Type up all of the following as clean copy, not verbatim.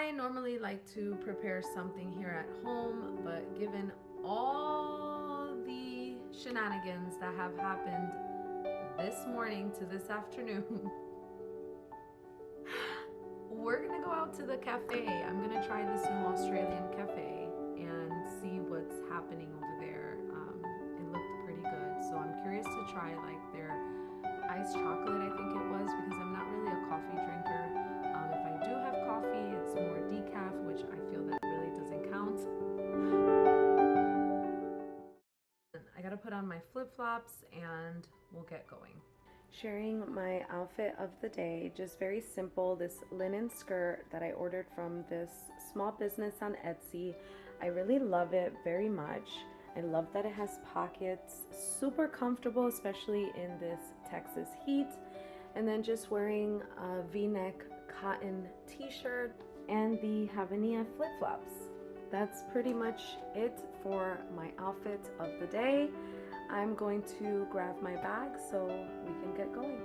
I normally like to prepare something here at home, but given all the shenanigans that have happened this morning to this afternoon, we're gonna go out to the cafe. I'm gonna try this new Australian cafe and see what's happening over there. It looked pretty good, so I'm curious to try like their iced chocolate, I think it was, because I'm not really a coffee drinker. If I do have coffee, it's more decaf, which I feel that really doesn't count. I gotta put on my flip-flops and we'll get going. Sharing my outfit of the day, just very simple, this linen skirt that I ordered from this small business on Etsy. I really love it very much. I love that it has pockets, super comfortable, especially in this Texas heat. And then just wearing a V-neck cotton t-shirt and the Havania flip-flops. That's pretty much it for my outfit of the day. I'm going to grab my bag so we can get going.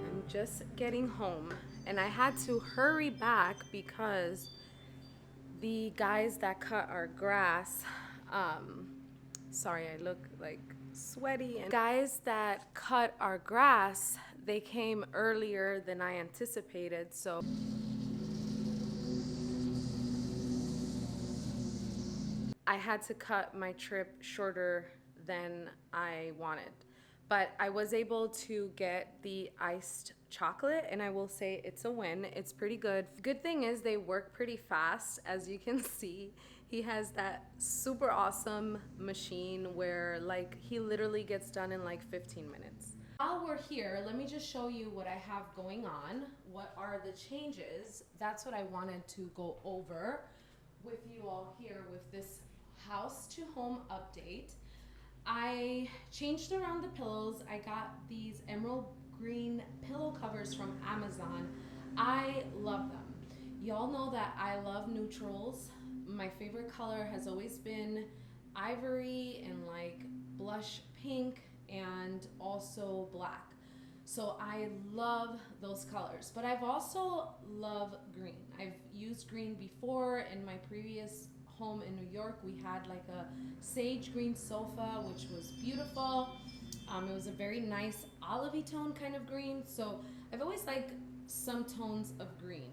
I'm just getting home and I had to hurry back because the guys that cut our grass, sorry, I look like sweaty. And guys that cut our grass, they came earlier than I anticipated, so I had to cut my trip shorter than I wanted. But I was able to get the iced chocolate, and I will say it's a win. It's pretty good. Good thing is they work pretty fast. As you can see, he has that super awesome machine where like he literally gets done in like 15 minutes. While we're here, let me just show you what I have going on. What are the changes? That's what I wanted to go over with you all here with this house to home update. I changed around the pillows. I got these emerald green pillow covers from Amazon. I love them. Y'all know that I love neutrals. My favorite color has always been ivory and like blush pink and also black. So I love those colors, but I've also loved green. I've used green before. In my previous home in New York, we had like a sage green sofa, which was beautiful. It was a very nice olivey tone kind of green. So I've always liked some tones of green,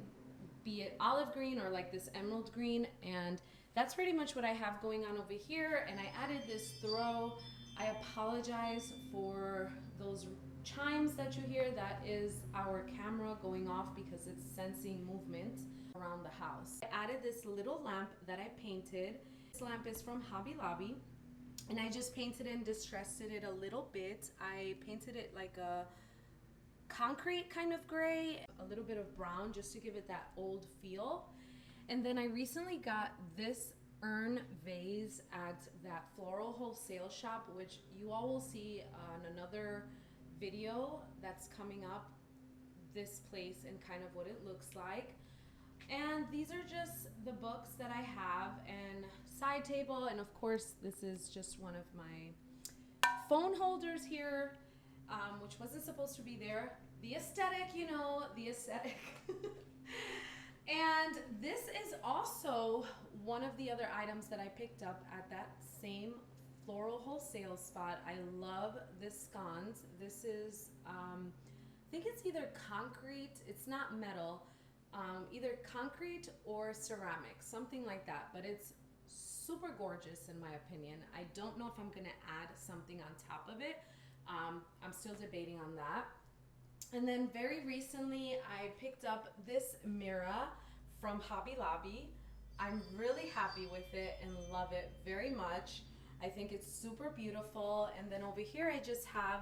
be it olive green or like this emerald green. And that's pretty much what I have going on over here. And I added this throw. I apologize for those chimes that you hear. That is our camera going off because it's sensing movement around the house. I added this little lamp that I painted. This lamp is from Hobby Lobby, and I just painted and distressed it a little bit. I painted it like a concrete kind of gray, a little bit of brown just to give it that old feel. And then I recently got this urn vase at that Floral wholesale shop, which you all will see on another video that's coming up, this place and kind of what it looks like. And these are just the books that I have and side table, and of course this is just one of my phone holders here, which wasn't supposed to be there. The aesthetic, you know, the aesthetic. And this is also one of the other items that I picked up at that same Floral wholesale spot. I love this scones. This is, I think it's either concrete, it's not metal, either concrete or ceramic, something like that, but it's super gorgeous in my opinion. I don't know if I'm gonna add something on top of it. I'm still debating on that. And then very recently I picked up this mirror from Hobby Lobby. I'm really happy with it and love it very much. I think it's super beautiful. And then over here I just have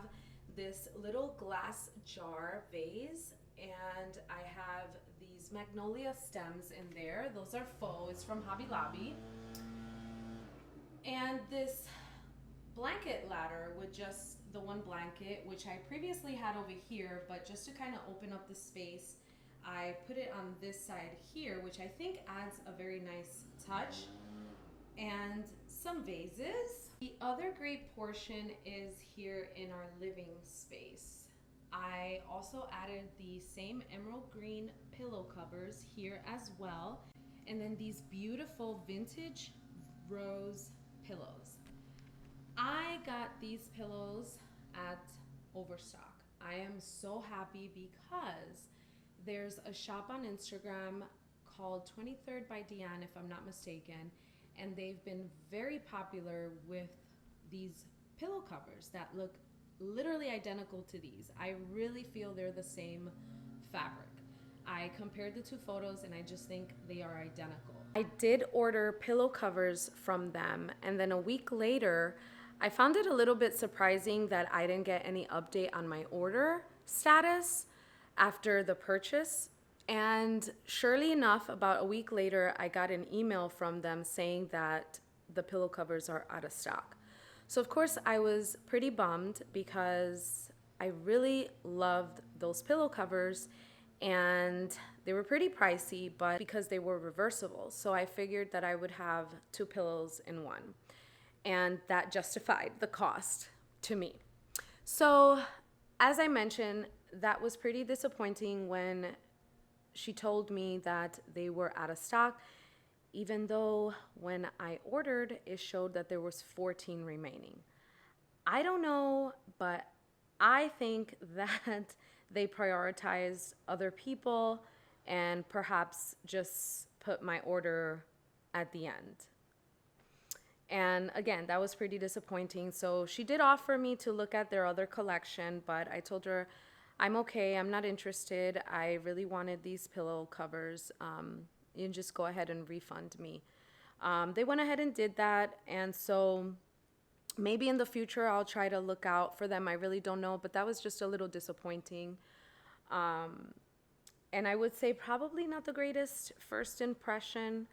this little glass jar vase, and I have these magnolia stems in there. Those are faux, it's from Hobby Lobby. And this blanket ladder with just the one blanket, which I previously had over here, but just to kind of open up the space, I put it on this side here, which I think adds a very nice touch, and some vases. The other great portion is here in our living space. I also added the same emerald green pillow covers here as well, and then these beautiful vintage rose pillows. I got these pillows at Overstock. I am so happy because there's a shop on Instagram called 23rd by Deanne, if I'm not mistaken, and they've been very popular with these pillow covers that look literally identical to these. I really feel they're the same fabric. I compared the two photos and I just think they are identical. I did order pillow covers from them, and then a week later, I found it a little bit surprising that I didn't get any update on my order status after the purchase. And surely enough, about a week later, I got an email from them saying that the pillow covers are out of stock. So of course I was pretty bummed because I really loved those pillow covers, and they were pretty pricey, but because they were reversible, so I figured that I would have two pillows in one, and that justified the cost to me. So as I mentioned, that was pretty disappointing when she told me that they were out of stock, even though when I ordered, it showed that there was 14 remaining. I don't know, but I think that they prioritize other people and perhaps just put my order at the end. And again, that was pretty disappointing. So she did offer me to look at their other collection, but I told her, I'm okay, I'm not interested. I really wanted these pillow covers. You can just go ahead and refund me. They went ahead and did that, and so maybe in the future I'll try to look out for them. I really don't know, but that was just a little disappointing. And I would say probably not the greatest first impression,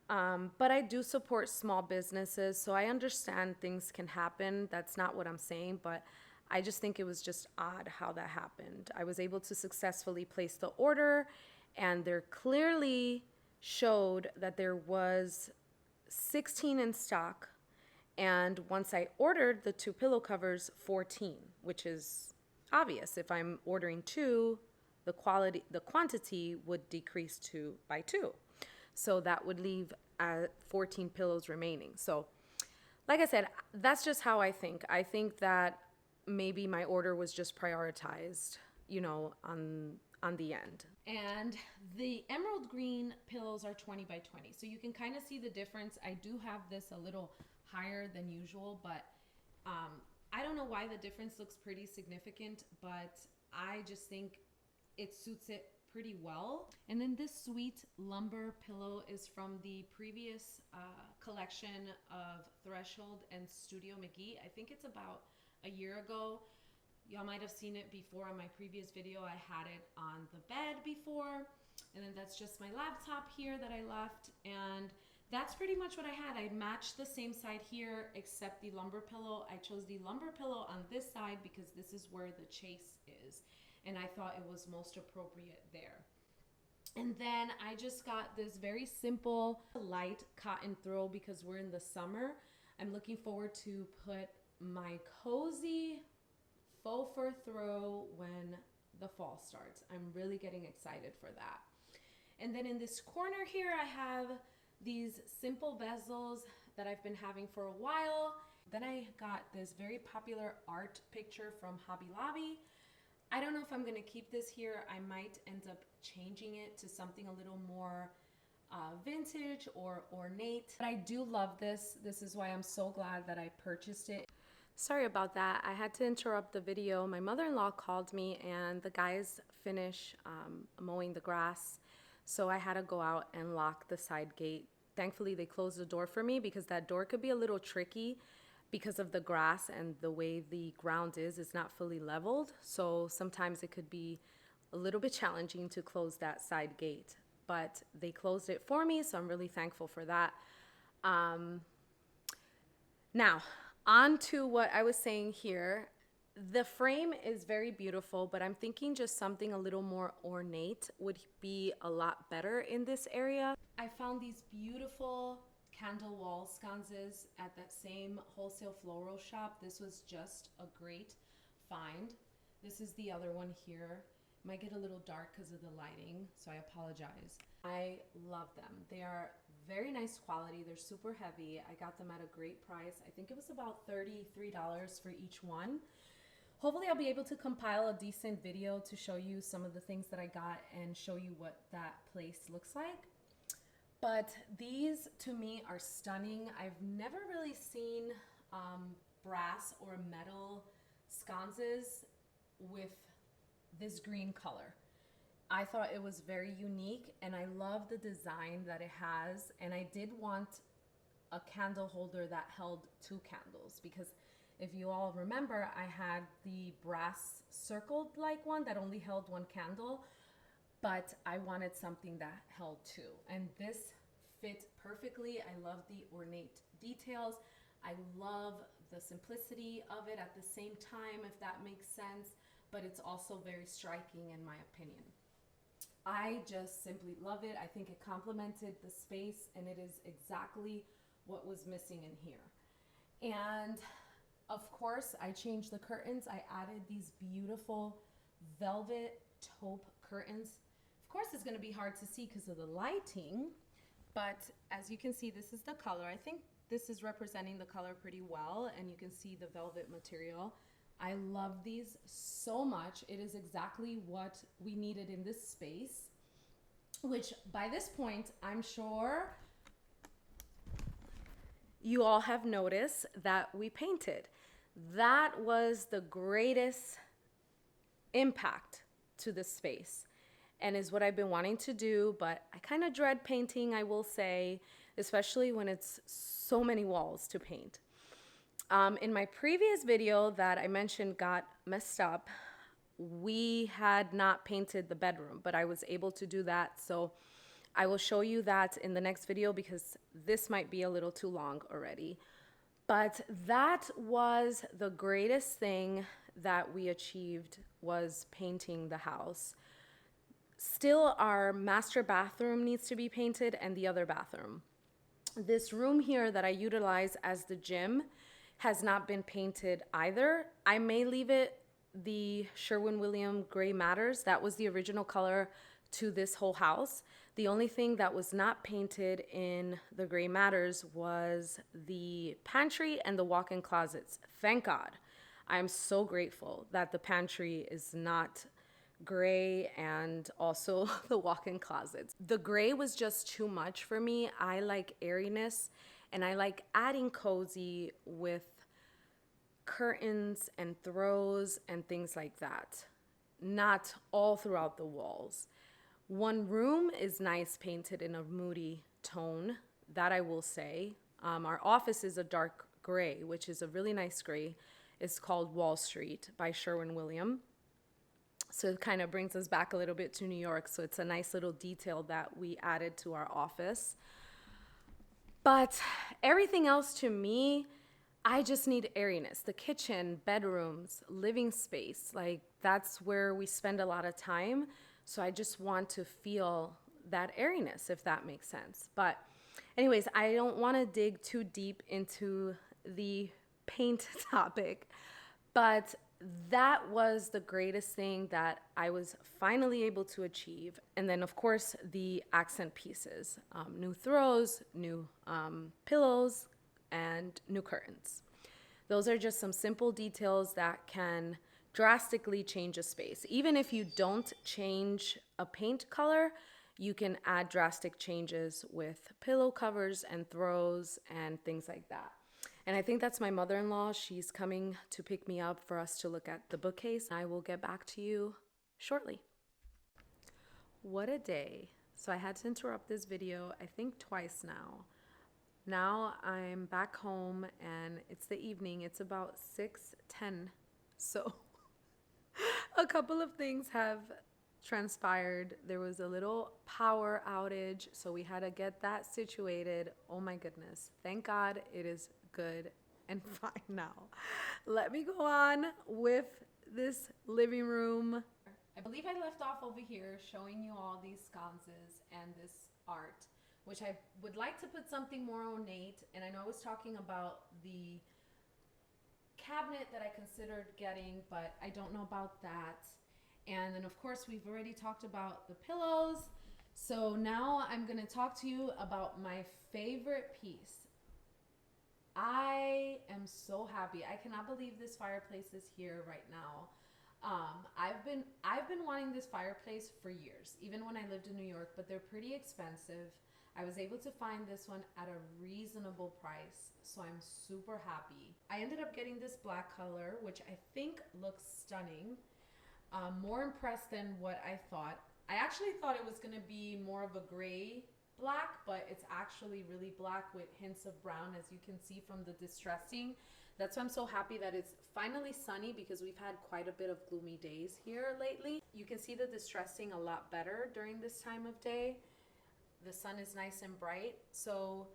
but I do support small businesses, so I understand things can happen. That's not what I'm saying, but I just think it was just odd how that happened. I was able to successfully place the order, and there clearly showed that there was 16 in stock, and once I ordered the two pillow covers, 14, which is obvious. If I'm ordering two, the quantity would decrease by two, so that would leave 14 pillows remaining. So like I said, that's just how I think. I think that maybe my order was just prioritized, on the end. And the emerald green pillows are 20 by 20. So you can kind of see the difference. I do have this a little higher than usual, but I don't know why the difference looks pretty significant, but I just think it suits it pretty well. And then this sweet lumber pillow is from the previous collection of Threshold and Studio McGee. I think it's about a year ago. Y'all might have seen it before on my previous video. I had it on the bed before, and then that's just my laptop here that I left, and that's pretty much what I had. I matched the same side here except the lumber pillow. I chose the lumber pillow on this side because this is where the chase is, and I thought it was most appropriate there. And then I just got this very simple light cotton throw because we're in the summer. I'm looking forward to put my cozy faux fur throw when the fall starts. I'm really getting excited for that. And then in this corner here, I have these simple bezels that I've been having for a while. Then I got this very popular art picture from Hobby Lobby. I don't know if I'm gonna keep this here. I might end up changing it to something a little more vintage or ornate. But I do love this. This is why I'm so glad that I purchased it. Sorry about that. I had to interrupt the video. My mother-in-law called me and the guys finish mowing the grass. So I had to go out and lock the side gate. Thankfully, they closed the door for me because that door could be a little tricky because of the grass and the way the ground is. It's not fully leveled. So sometimes it could be a little bit challenging to close that side gate. But they closed it for me, so I'm really thankful for that. Now, on to what I was saying here. The frame is very beautiful, but I'm thinking just something a little more ornate would be a lot better in this area. I found these beautiful candle wall sconces at that same wholesale floral shop. This was just a great find. This is the other one here. Might get a little dark because of the lighting, so I apologize. I love them. They are very nice quality. They're super heavy. I got them at a great price. I think it was about $33 for each one. Hopefully I'll be able to compile a decent video to show you some of the things that I got and show you what that place looks like. But these to me are stunning. I've never really seen brass or metal sconces with this green color. I thought it was very unique and I love the design that it has. And I did want a candle holder that held 2 candles because if you all remember, I had the brass circled like one that only held 1 candle, but I wanted something that held 2. And this fit perfectly. I love the ornate details. I love the simplicity of it at the same time, if that makes sense, but it's also very striking in my opinion. I just simply love it. I think it complemented the space and it is exactly what was missing in here. And of course, I changed the curtains. I added these beautiful velvet taupe curtains. Of course, it's gonna be hard to see because of the lighting, but as you can see, this is the color. I think this is representing the color pretty well, and you can see the velvet material. I love these so much. It is exactly what we needed in this space, which by this point, I'm sure you all have noticed that we painted. That was the greatest impact to the space and is what I've been wanting to do, but I kind of dread painting, I will say, especially when it's so many walls to paint. In my previous video that I mentioned got messed up, we had not painted the bedroom, but I was able to do that. So I will show you that in the next video because this might be a little too long already. But that was the greatest thing that we achieved, was painting the house. Still, our master bathroom needs to be painted and the other bathroom. This room here that I utilize as the gym has not been painted either. I may leave it the Sherwin-Williams Gray Matters. That was the original color to this whole house. The only thing that was not painted in the Gray Matters was the pantry and the walk-in closets. Thank God. I'm so grateful that the pantry is not gray and also the walk-in closets. The gray was just too much for me. I like airiness and I like adding cozy with curtains and throws and things like that. Not all throughout the walls. One room is nice painted in a moody tone, that I will say. Our office is a dark gray, which is a really nice gray. It's called Wall Street by Sherwin-Williams. So it kind of brings us back a little bit to New York. So it's a nice little detail that we added to our office. But everything else to me, I just need airiness. The kitchen, bedrooms, living space, like that's where we spend a lot of time. So I just want to feel that airiness, if that makes sense. But anyways, I don't want to dig too deep into the paint topic, but that was the greatest thing that I was finally able to achieve. And then of course the accent pieces, new throws, new pillows, and new curtains. Those are just some simple details that can drastically change a space. Even if you don't change a paint color, you can add drastic changes with pillow covers and throws and things like that. And I think that's my mother-in-law. She's coming to pick me up for us to look at the bookcase. I will get back to you shortly. What a day. So I had to interrupt this video, I think twice now. Now I'm back home and it's the evening. It's about 6:10. So a couple of things have transpired. There was a little power outage, so we had to get that situated. Oh my goodness. Thank God it is good and fine now. Let me go on with this living room. I believe I left off over here showing you all these sconces and this art, which I would like to put something more ornate. And I know I was talking about the cabinet that I considered getting, but I don't know about that. And then of course we've already talked about the pillows. So now I'm going to talk to you about my favorite piece. I am so happy. I cannot believe this fireplace is here right now. I've been wanting this fireplace for years, even when I lived in New York, but they're pretty expensive. I was able to find this one at a reasonable price, so I'm super happy. I ended up getting this black color, which I think looks stunning. More impressed than what I thought. I actually thought it was gonna be more of a gray black, but it's actually really black with hints of brown, as you can see from the distressing. That's why I'm so happy that it's finally sunny, because we've had quite a bit of gloomy days here lately. You can see the distressing a lot better during this time of day. The sun is nice and bright. So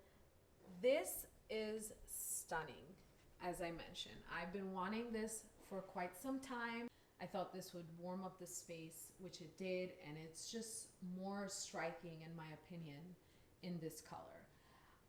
this is stunning. As I mentioned, I've been wanting this for quite some time. I thought this would warm up the space, which it did, and it's just more striking in my opinion in this color.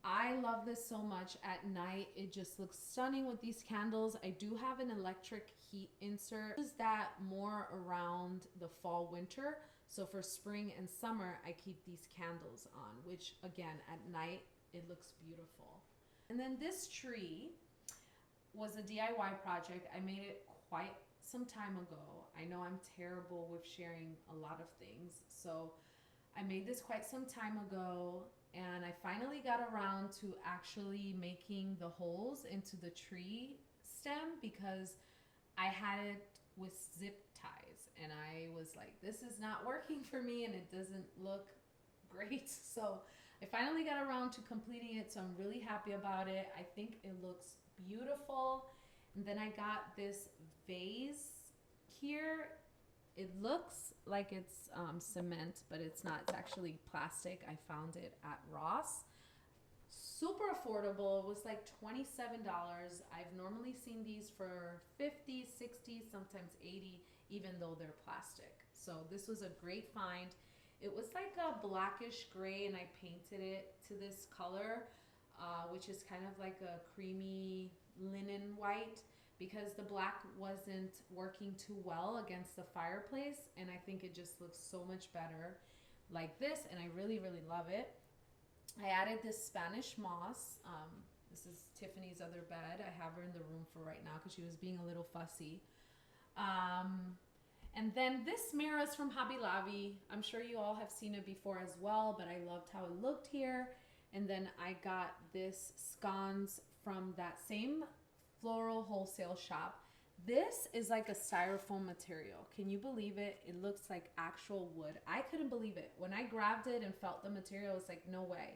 I love this so much. At night it just looks stunning with these candles. I do have an electric heat insert. I use that more around the fall winter, so for spring and summer I keep these candles on, which again at night it looks beautiful. And then this tree was a DIY project. I made it quite some time ago. I know I'm terrible with sharing a lot of things, so I made this quite some time ago, and I finally got around to actually making the holes into the tree stem, because I had it with zip ties and I was like, this is not working for me and it doesn't look great. So I finally got around to completing it, so I'm really happy about it. I think it looks beautiful. And then I got this vase here. It looks like it's cement, but it's not. It's actually plastic. I found it at Ross. Super affordable. It was like $27. I've normally seen these for 50, 60, sometimes 80, even though they're plastic. So this was a great find. It was like a blackish gray, and I painted it to this color, which is kind of like a creamy linen white, because the black wasn't working too well against the fireplace, and I think it just looks so much better like this, and I really, really love it. I added this Spanish moss. This is Tiffany's other bed. I have her in the room for right now because she was being a little fussy. And then this mirror is from Hobby Lobby. I'm sure you all have seen it before as well, but I loved how it looked here. And then I got this scones from that same Floral wholesale shop. This is like a styrofoam material. Can you believe it? It looks like actual wood. I couldn't believe it. When I grabbed it and felt the material, I was like, no way.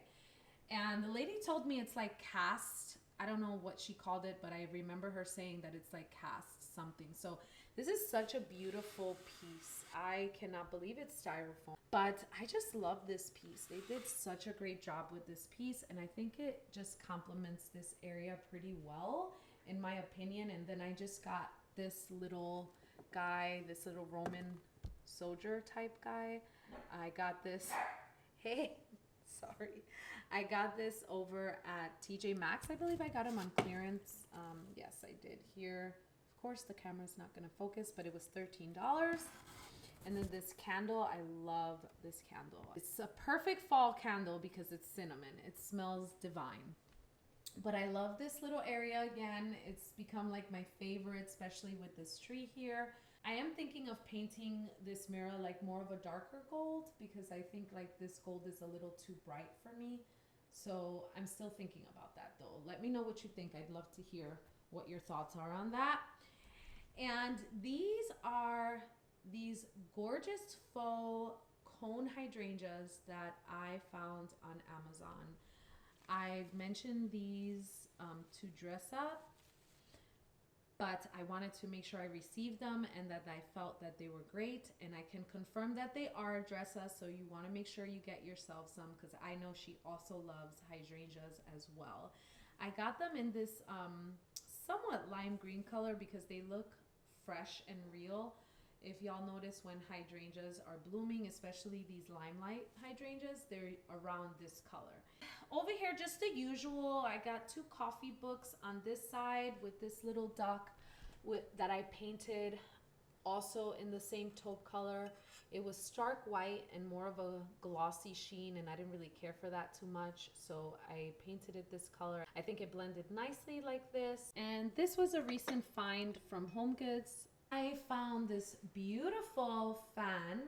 And the lady told me it's like cast. I don't know what she called it, but I remember her saying that it's like cast something. So this is such a beautiful piece. I cannot believe it's styrofoam, but I just love this piece. They did such a great job with this piece, and I think it just complements this area pretty well, in my opinion. And then I just got this little guy, this little Roman soldier type guy. I got this, hey, sorry. I got this over at TJ Maxx. I believe I got him on clearance. Yes, I did here. Of course, the camera's not gonna focus, but it was $13. And then this candle, I love this candle. It's a perfect fall candle because it's cinnamon. It smells divine. But I love this little area again. It's become like my favorite, especially with this tree here. I am thinking of painting this mirror like more of a darker gold, because I think like this gold is a little too bright for me. So I'm still thinking about that though. Let me know what you think. I'd love to hear what your thoughts are on that. And these are these gorgeous faux cone hydrangeas that I found on Amazon. I've mentioned these to Dresa, but I wanted to make sure I received them and that I felt that they were great, and I can confirm that they are Dresa, so you want to make sure you get yourself some, because I know she also loves hydrangeas as well. I got them in this somewhat lime green color because they look fresh and real. If y'all notice when hydrangeas are blooming, especially these limelight hydrangeas, they're around this color. Over here, just the usual. I got 2 coffee books on this side with this little duck that I painted also in the same taupe color. It was stark white and more of a glossy sheen, and I didn't really care for that too much, so I painted it this color. I think it blended nicely like this. And this was a recent find from HomeGoods. I found this beautiful fan.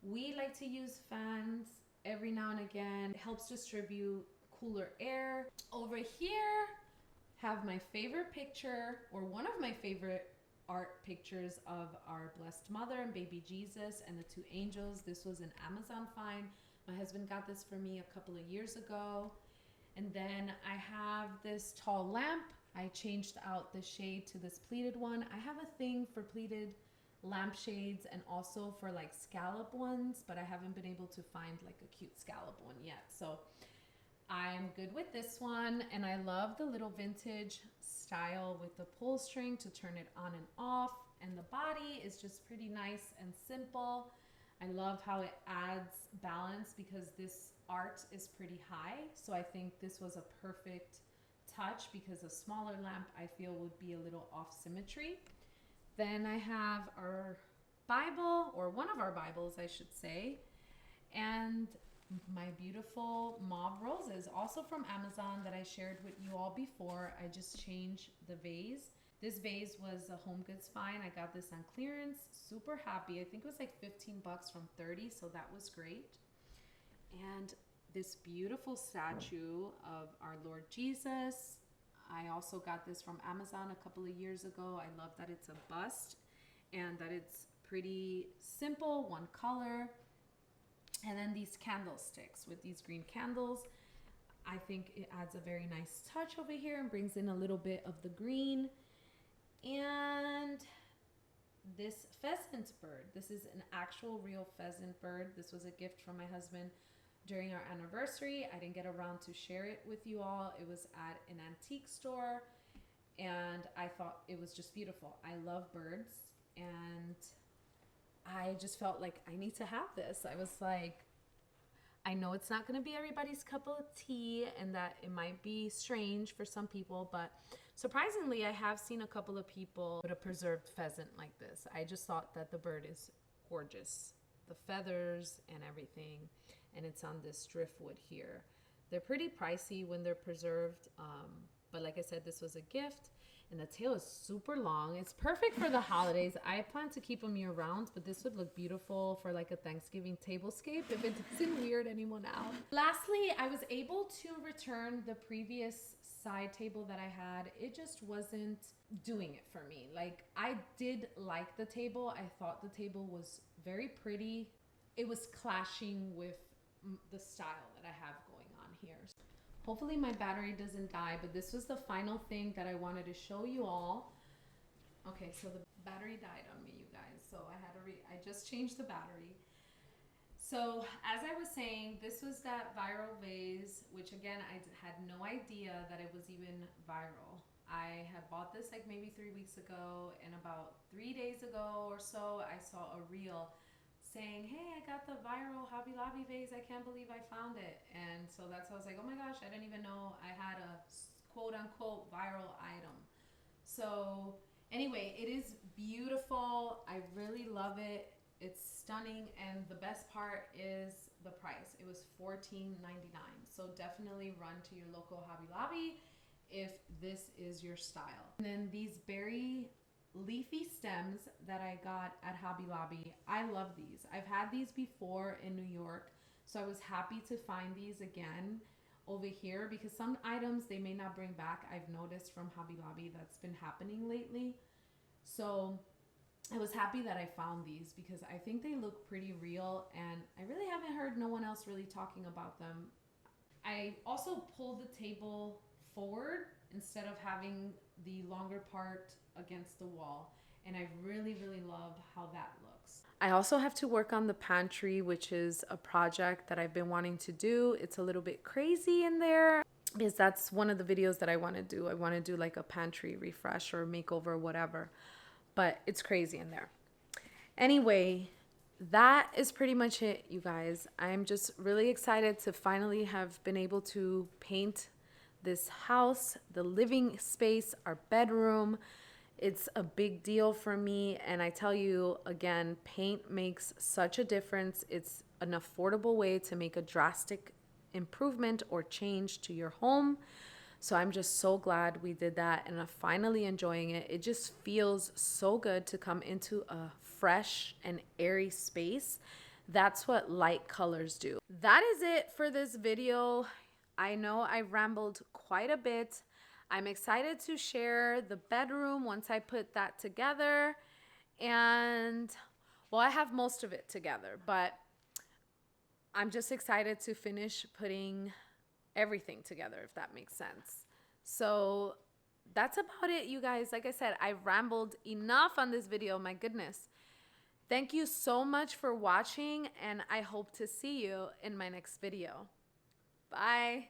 We like to use fans every now and again. It helps distribute cooler air. Over here, have my favorite picture, or one of my favorite art pictures of our Blessed Mother and baby Jesus and the 2 angels. This was an Amazon find. My husband got this for me a couple of years ago. And then I have this tall lamp. I changed out the shade to this pleated one. I have a thing for pleated lampshades and also for like scallop ones, but I haven't been able to find like a cute scallop one yet. So I'm good with this one, and I love the little vintage style with the pull string to turn it on and off, and the body is just pretty nice and simple. I love how it adds balance because this art is pretty high, so I think this was a perfect touch because a smaller lamp I feel would be a little off symmetry. Then I have our Bible, or one of our Bibles I should say, and my beautiful mauve roses, also from Amazon, that I shared with you all before. I just changed the vase. This vase was a HomeGoods find. I got this on clearance. Super happy. I think it was like 15 bucks from 30, so that was great. And this beautiful statue of our Lord Jesus. I also got this from Amazon a couple of years ago. I love that it's a bust and that it's pretty simple, one color. And then these candlesticks with these green candles. I think it adds a very nice touch over here and brings in a little bit of the green. And this pheasant bird. This is an actual real pheasant bird. This was a gift from my husband during our anniversary. I didn't get around to share it with you all. It was at an antique store and I thought it was just beautiful. I love birds and I just felt like I need to have this. I was like, I know it's not going to be everybody's cup of tea and that it might be strange for some people, but surprisingly, I have seen a couple of people with a preserved pheasant like this. I just thought that the bird is gorgeous. The feathers and everything, and it's on this driftwood here. They're pretty pricey when they're preserved, but like I said, this was a gift. And the tail is super long. It's perfect for the holidays. I plan to keep them year round, but this would look beautiful for like a Thanksgiving tablescape if it doesn't weird anyone out. Lastly, I was able to return the previous side table that I had. It just wasn't doing it for me. Like, I did like the table. I thought the table was very pretty. It was clashing with the style that I have going on here. Hopefully my battery doesn't die, but this was the final thing that I wanted to show you all. Okay, so the battery died on me, you guys. So I just changed the battery. So as I was saying, this was that viral vase, which again, I had no idea that it was even viral. I had bought this like maybe 3 weeks ago, and about 3 days ago or so, I saw a reel saying, hey, I got the viral Hobby Lobby vase. I can't believe I found it. And so that's how I was like, oh my gosh, I didn't even know I had a quote unquote viral item. So anyway, it is beautiful. I really love it. It's stunning. And the best part is the price. It was $14.99. So definitely run to your local Hobby Lobby if this is your style. And then these berry leafy stems that I got at Hobby Lobby. I love these. I've had these before in New York, so I was happy to find these again over here because some items they may not bring back. I've noticed from Hobby Lobby that's been happening lately. So I was happy that I found these because I think they look pretty real and I really haven't heard no one else really talking about them. I also pulled the table forward instead of having the longer part against the wall, and I really love how that looks. I also have to work on the pantry, which is a project that I've been wanting to do. It's a little bit crazy in there, because that's one of the videos that I want to do. I want to do like a pantry refresh or makeover, whatever. But it's crazy in there. Anyway, that is pretty much it, you guys. I'm just really excited to finally have been able to paint this house, the living space, our bedroom. It's a big deal for me. And I tell you again, paint makes such a difference. It's an affordable way to make a drastic improvement or change to your home. So I'm just so glad we did that, and I'm finally enjoying it. It just feels so good to come into a fresh and airy space. That's what light colors do. That is it for this video. I know I rambled quite a bit. I'm excited to share the bedroom once I put that together. And well, I have most of it together, but I'm just excited to finish putting everything together, if that makes sense. So that's about it, you guys. Like I said, I rambled enough on this video. My goodness. Thank you so much for watching, and I hope to see you in my next video. Bye.